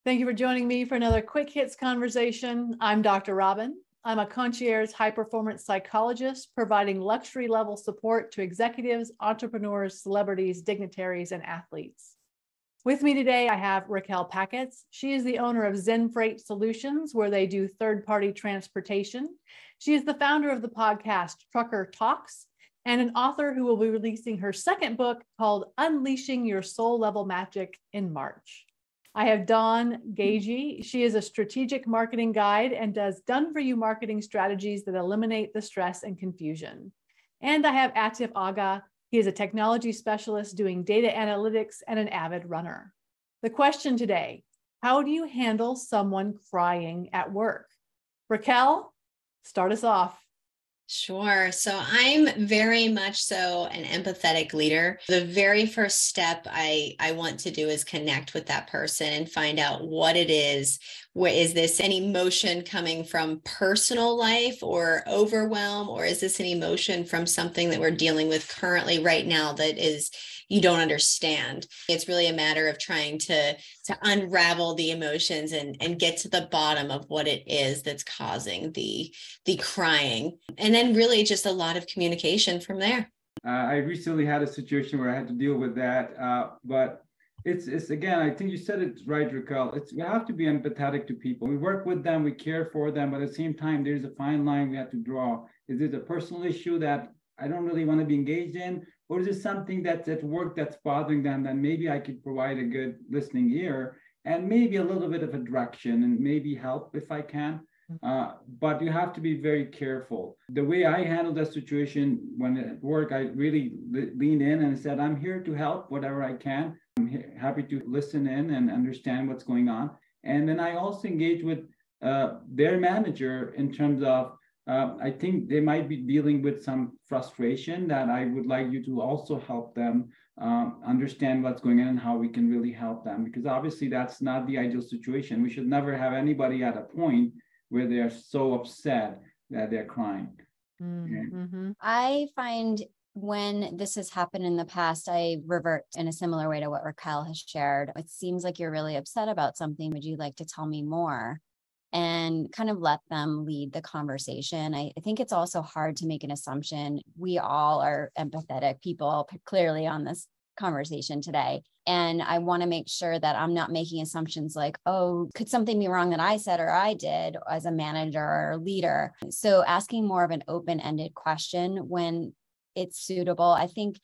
Thank you for joining me for another Quick Hits conversation. I'm Dr. Robyn. I'm a concierge high-performance psychologist providing luxury-level support to executives, entrepreneurs, celebrities, dignitaries, and athletes. With me today, I have Racquelle Pakutz. She is the owner of Zen Freight Solutions, where they do third-party transportation. She is the founder of the podcast Trucker Talks and an author who will be releasing her second book called Unleashing Your Soul Level Magic in March. I have Gagye. She is a strategic marketing guide and does done-for-you marketing strategies that eliminate the stress and confusion. And I have Atif Agha. He is a technology specialist doing data analytics and an avid runner. The question today, how do you handle someone crying at work? Racquelle, start us off. Sure. So I'm very much so an empathetic leader. The very first step I want to do is connect with that person and find out what it is. What is this an emotion coming from personal life or overwhelm, or is this an emotion from something that we're dealing with currently right now that is you don't understand? It's really a matter of trying to unravel the emotions and get to the bottom of what it is that's causing the crying. And then really just a lot of communication from there. I recently had a situation where I had to deal with that, but it's again, I think you said it right, Racquelle. We have to be empathetic to people. We work with them, we care for them, but at the same time, there's a fine line we have to draw. Is it a personal issue that I don't really want to be engaged in? Or is it something that's at work that's bothering them that maybe I could provide a good listening ear and maybe a little bit of a direction and maybe help if I can? But you have to be very careful. The way I handled that situation when at work, I really leaned in and said, I'm here to help whatever I can. I'm happy to listen in and understand what's going on. And then I also engage with their manager in terms of, I think they might be dealing with some frustration that I would like you to also help them understand what's going on and how we can really help them. Because obviously that's not the ideal situation. We should never have anybody at a point where they're so upset that they're crying. Mm-hmm. I find when this has happened in the past, I revert in a similar way to what Racquelle has shared. It seems like you're really upset about something. Would you like to tell me more? And kind of let them lead the conversation. I think it's also hard to make an assumption. We all are empathetic people, clearly on this conversation today. And I want to make sure that I'm not making assumptions like, oh, could something be wrong that I said or I did as a manager or leader? So asking more of an open-ended question when it's suitable. I think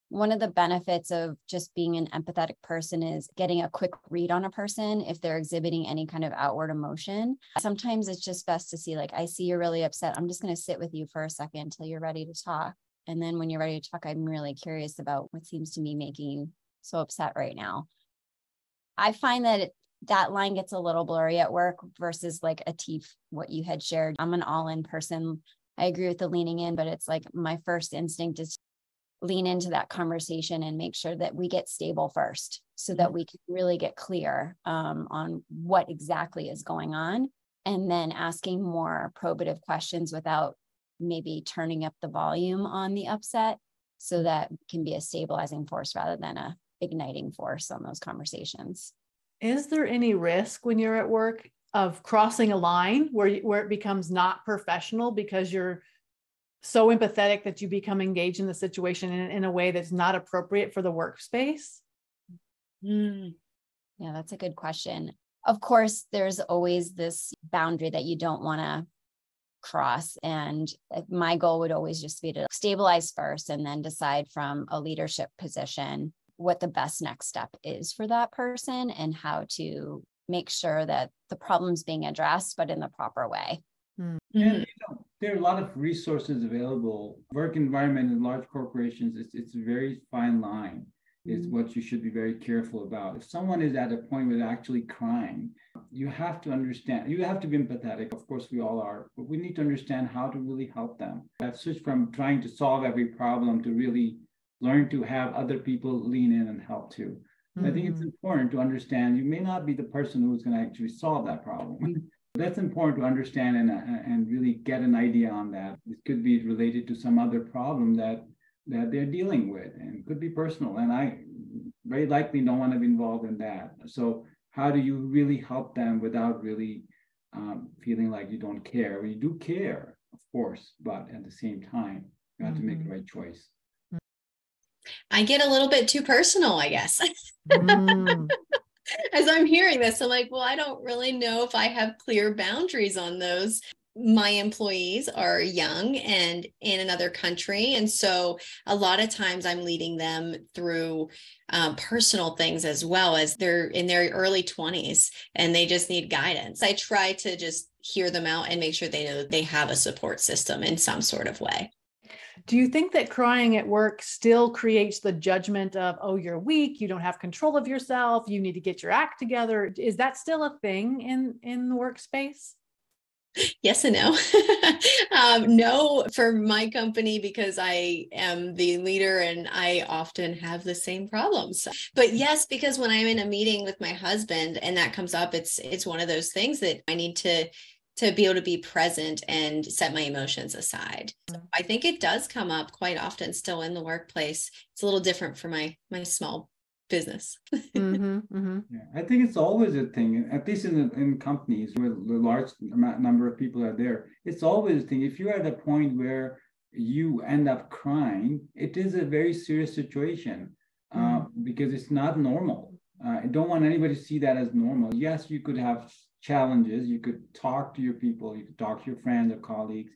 one of the benefits of just being an empathetic person is getting a quick read on a person if they're exhibiting any kind of outward emotion. Sometimes it's just best to see, like, I see you're really upset. I'm just going to sit with you for a second until you're ready to talk. And then when you're ready to talk, I'm really curious about what seems to be making you so upset right now. I find that that line gets a little blurry at work versus like Atif, what you had shared. I'm an all-in person. I agree with the leaning in, but it's like my first instinct is lean into that conversation and make sure that we get stable first so that we can really get clear on what exactly is going on, and then asking more probative questions without maybe turning up the volume on the upset so that it can be a stabilizing force rather than a igniting force on those conversations. Is there any risk when you're at work of crossing a line where it becomes not professional because you're so empathetic that you become engaged in the situation in a way that's not appropriate for the workspace? Yeah, that's a good question. Of course, there's always this boundary that you don't want to cross. And my goal would always just be to stabilize first and then decide from a leadership position what the best next step is for that person and how to make sure that the problem's being addressed, but in the proper way. And there are a lot of resources available. Work environment in large corporations, it's a very fine line. Is what you should be very careful about. If someone is at a point where they're actually crying, you have to understand, you have to be empathetic. Of course, we all are, but we need to understand how to really help them. I've switched from trying to solve every problem to really learn to have other people lean in and help too. I think it's important to understand you may not be the person who's going to actually solve that problem. That's important to understand and really get an idea on that. It could be related to some other problem that they're dealing with, and it could be personal. And I very likely don't want to be involved in that. So how do you really help them without really feeling like you don't care? Well, you do care, of course, but at the same time, you have to make the right choice. I get a little bit too personal, I guess. Mm. As I'm hearing this, I'm like, well, I don't really know if I have clear boundaries on those. My employees are young and in another country. And so a lot of times I'm leading them through personal things as well, as they're in their early 20s and they just need guidance. I try to just hear them out and make sure they know that they have a support system in some sort of way. Do you think that crying at work still creates the judgment of, oh, you're weak, you don't have control of yourself, you need to get your act together? Is that still a thing in the workspace? Yes and no. No, for my company, because I am the leader and I often have the same problems. But yes, because when I'm in a meeting with my husband and that comes up, it's one of those things that I need to be able to be present and set my emotions aside. So I think it does come up quite often still in the workplace. It's a little different for my small business. Mm-hmm, mm-hmm. Yeah, I think it's always a thing, at least in companies where the large number of people are there. It's always a thing. If you're at a point where you end up crying, it is a very serious situation because it's not normal. I don't want anybody to see that as normal. Yes, you could have challenges. You could talk to your people. You could talk to your friends or colleagues.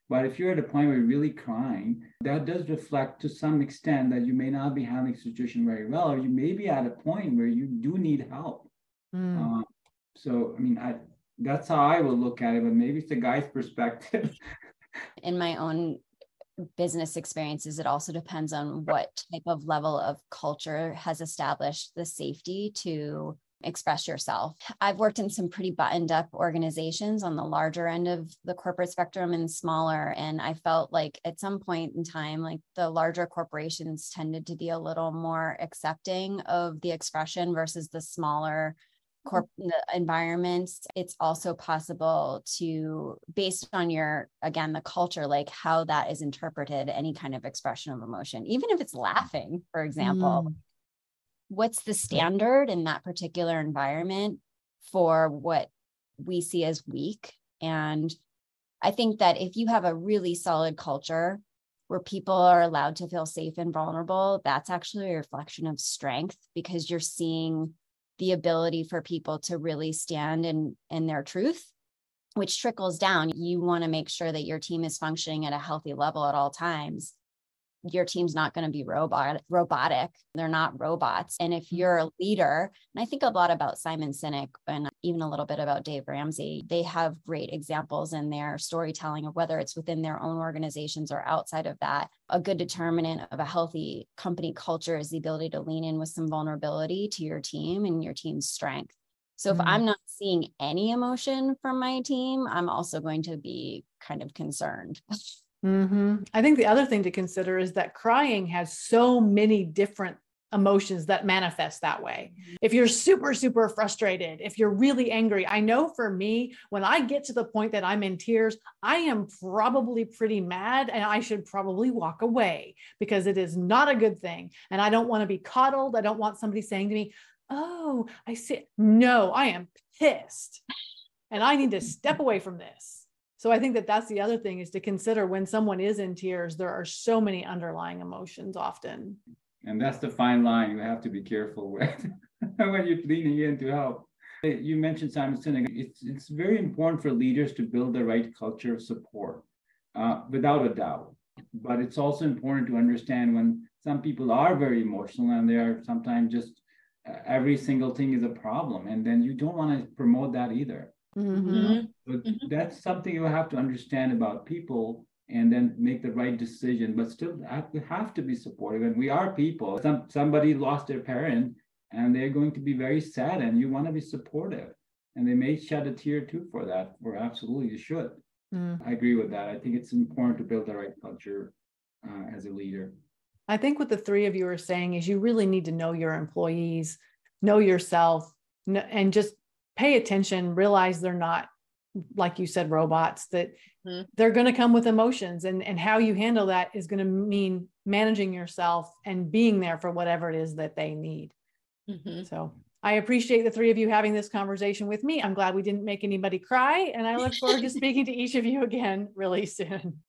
But if you're at a point where you're really crying, that does reflect to some extent that you may not be handling the situation very well, or you may be at a point where you do need help. So, I mean, that's how I will look at it, but maybe it's the guy's perspective. In my own business experiences, it also depends on what type of level of culture has established the safety to express yourself. I've worked in some pretty buttoned up organizations on the larger end of the corporate spectrum and smaller. And I felt like at some point in time, like the larger corporations tended to be a little more accepting of the expression versus the smaller environments. It's also possible to, based on the culture, like how that is interpreted, any kind of expression of emotion, even if it's laughing, for example. What's the standard in that particular environment for what we see as weak? And I think that if you have a really solid culture where people are allowed to feel safe and vulnerable, that's actually a reflection of strength, because you're seeing the ability for people to really stand in their truth, which trickles down. You want to make sure that your team is functioning at a healthy level at all times. Your team's not going to be robotic. They're not robots. And if you're a leader, and I think a lot about Simon Sinek and even a little bit about Dave Ramsey, they have great examples in their storytelling of whether it's within their own organizations or outside of that. A good determinant of a healthy company culture is the ability to lean in with some vulnerability to your team and your team's strength. So if I'm not seeing any emotion from my team, I'm also going to be kind of concerned. I think the other thing to consider is that crying has so many different emotions that manifest that way. If you're super, super frustrated, if you're really angry, I know for me, when I get to the point that I'm in tears, I am probably pretty mad and I should probably walk away because it is not a good thing. And I don't want to be coddled. I don't want somebody saying to me, oh, I see. No, I am pissed and I need to step away from this. So I think that that's the other thing, is to consider when someone is in tears, there are so many underlying emotions often. And that's the fine line you have to be careful with when you're leaning in to help. You mentioned Simon Sinek. It's very important for leaders to build the right culture of support, without a doubt. But it's also important to understand when some people are very emotional and they are sometimes just every single thing is a problem. And then you don't want to promote that either. But that's something you have to understand about people and then make the right decision, but still you have to be supportive. And we are people. Somebody lost their parent and they're going to be very sad, and you want to be supportive. And they may shed a tear too for that, or absolutely you should. I agree with that. I think it's important to build the right culture as a leader. I think what the three of you are saying is you really need to know your employees, know yourself, and just pay attention, realize they're not, like you said, robots, that they're going to come with emotions, and how you handle that is going to mean managing yourself and being there for whatever it is that they need. So I appreciate the three of you having this conversation with me. I'm glad we didn't make anybody cry, and I look forward to speaking to each of you again really soon.